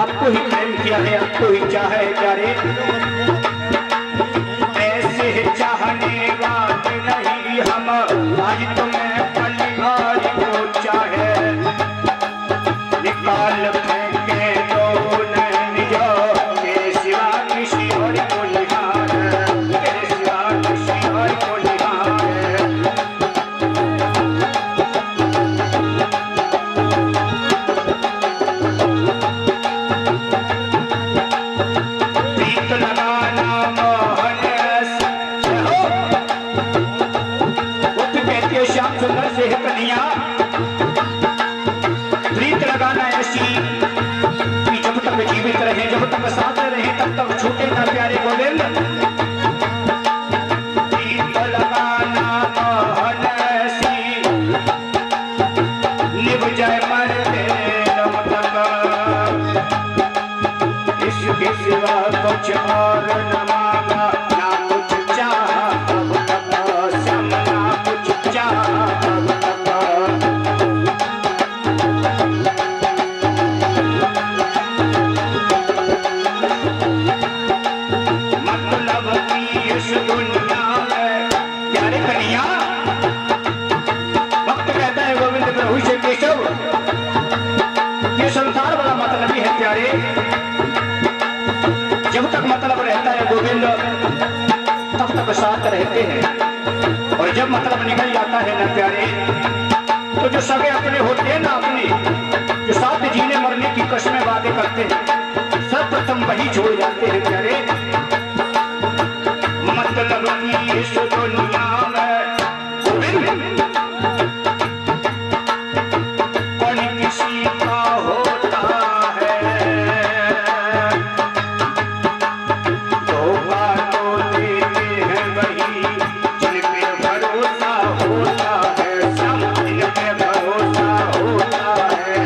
आपको ही प्रेम किया है, आपको ही चाहा है प्यारे। ऐसे चाहने वाले नहीं हम, आज तुम्हें परिवार को चाहे निकाल फेंके तो नहीं जो तेरे सिवा किसी और को निहार, तेरे सिवा किसी और को निहार। प्रीत लगाना मोहन से हो, वो तो कहती है श्याम सुंदर से है कन्हैया, प्रीत लगाना ऐसी कि जब तक जीवित रहे, जब तक साथ रहे, तब तक छूटे ना प्यारे गोविंद। प्रीत लगाना मोहन ऐसी निभ जाए मरते दम तक, इसके सिवा कुछ और न मांगा, ना कुछ चाहा अब तक, श्याम ना कुछ चाहा अब तक। मतलब की इस दुनिया में प्यारे कन्हैया, भक्त कहता है गोविंद प्रभु से केशव, ये संसार बड़ा मतलबी है प्यारे। जब तक मतलब रहता है गोविंद तब तक साथ रहते हैं, और जब मतलब निकल जाता है ना प्यारे, तो जो सगे अपने होते हैं ना, अपने जो साथ जीने मरने की कसमें वादे करते हैं, सर्वप्रथम वही छोड़ जाते हैं प्यारे। मतलब की इस दुनिया में गोविंद कौन किसी का होता है, धोखा तो देते हैं वही जिन पे भरोसा होता है, सब जिन पे भरोसा होता है।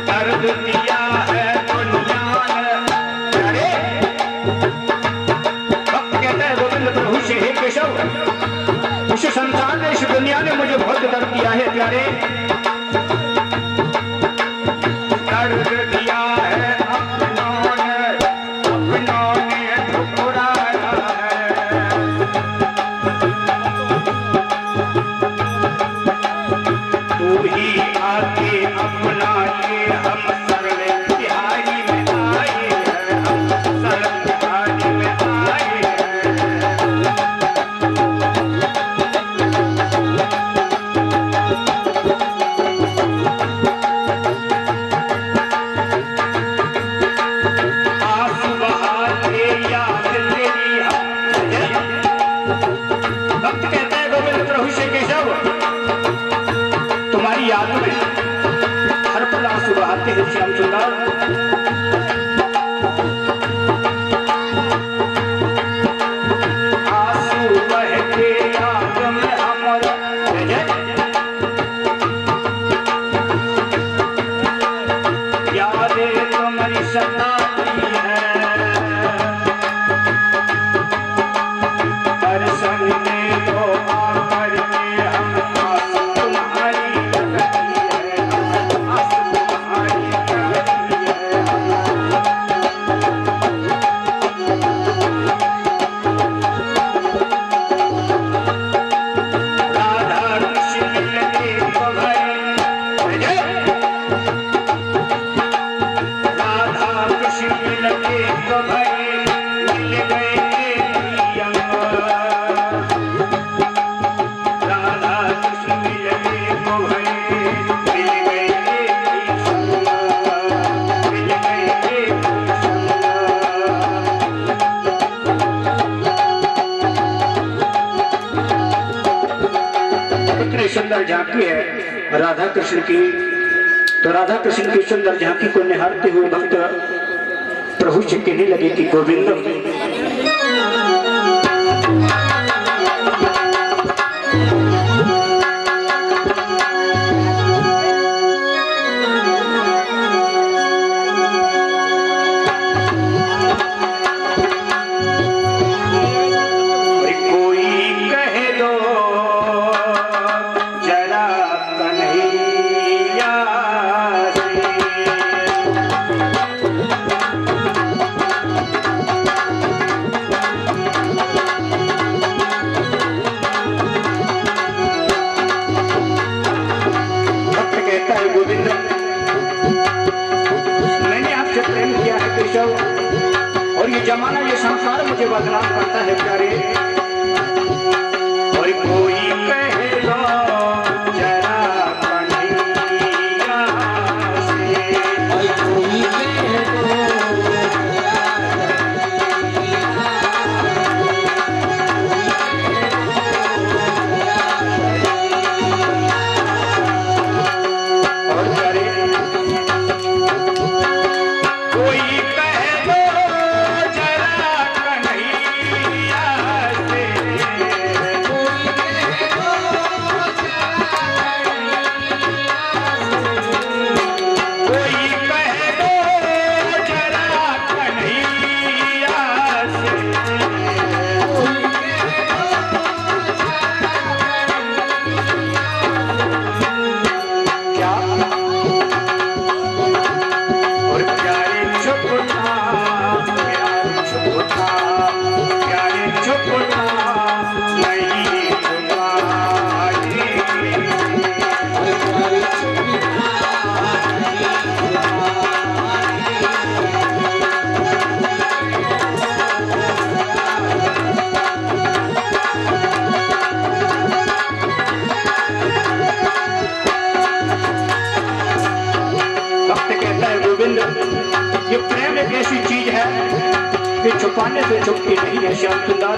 दर्द दिया है दुनिया ने, अरे भक्त कहता है गोविंद प्रभु से, हे केशव, इस संसार ने, इस दुनिया ने मुझे बहुत दर्द दिया है प्यारे। दर्द दिया है अपनों ने ठुकराया है, तू ही आके अपना ये हम सरल तिहारी में आए हैं, हम सरल तिहारी में आए हैं। आंसू बहाते याद तेरी हम, भक्त कहता है गोविंद प्रभु से केशव, तुम्हारी याद में हर पल आंसू बहाते हैं श्याम सुंदर। आंसू बहते याद में हमारा, यादें तुम्हारी सताती है, दर्शन दे दो आकर के हम, आस तुम्हारी लगती है, आस तुम्हारी लगती है। राधा कृष्ण मिलके तो भय, राधा कृष्ण मिलके तो भय, मिल गए प्रियम, राधा कृष्ण मिलके तो भय, मिल गए कृष्ण, मिल गए कृष्ण। इतनी सुंदर झांकी है राधा कृष्ण की, तो राधा कृष्ण की सुंदर झांकी को निहारते हुए भक्त प्रभु से कहने लगे कि गोविंद, कोई कह दो बदनाम करता है प्यारे। और कोई कह लो जरा कन्हैया से, और कोई कह दो और प्यारे कोई कह दो जरा कन्हैया से, कोई कह दो जरा कन्हैया से, क्या और प्यारे चुप था, प्यारे चुप था, प्यारे चुप था, नहीं तुम्हारी। और प्यारे भक्त कहता है गोविंद, ये प्रेम एक ऐसी चीज है कि छुपाने से छुपती नहीं है श्याम सुंदर।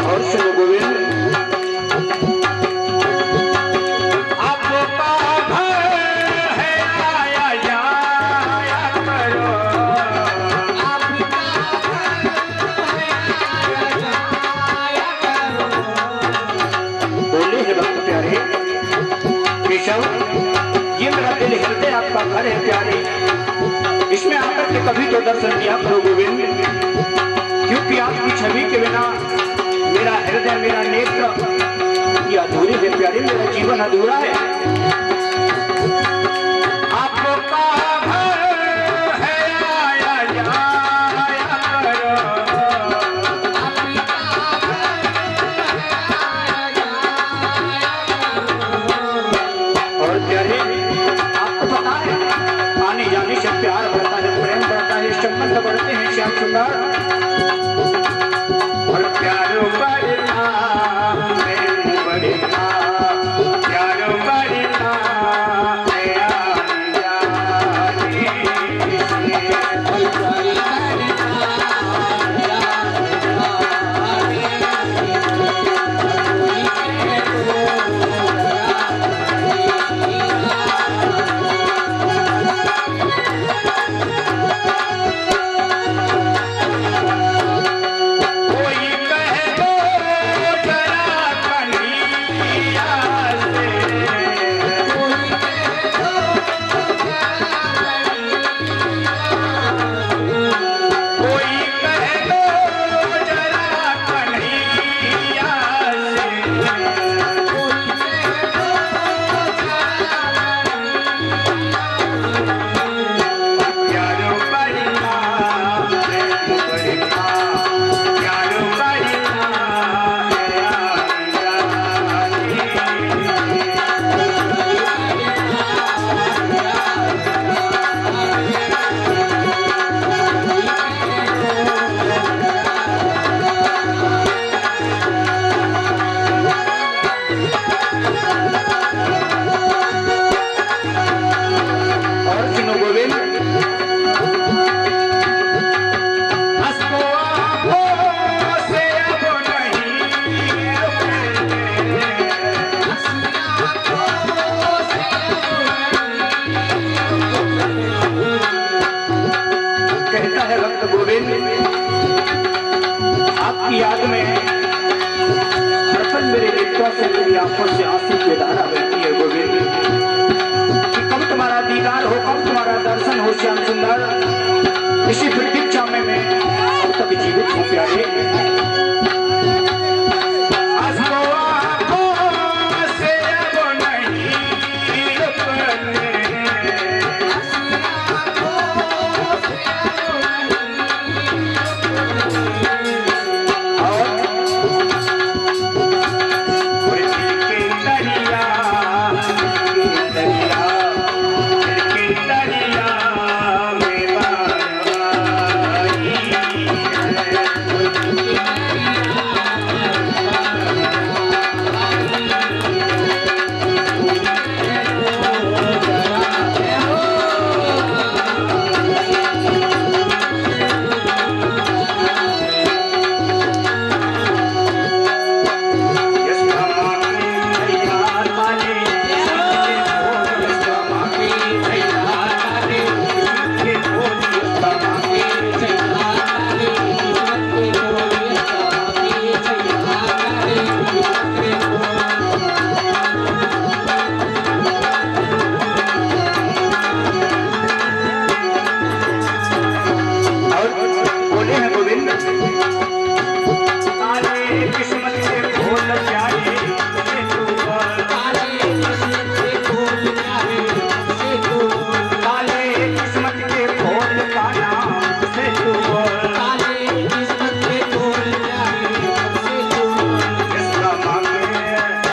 और सुनो गोविंद, आपका घर है आया जाया करो, बोले हैं भक्त प्यारे केशव, ये मेरा दिल हृदय आपका घर है प्यारे, इसमें आकर के कभी तो दर्शन दिया करो गोविंद, क्योंकि आपकी छवि के बिना मेरा हृदय मेरा नेत्र ये अधूरे है प्यारे, मेरा जीवन अधूरा है। आपका घर है आया जाया करो, और प्यारे आपको पता है आने जाने से प्यार बढ़ता है, प्रेम बढ़ता है, संबंध बढ़ते हैं श्याम सुंदर।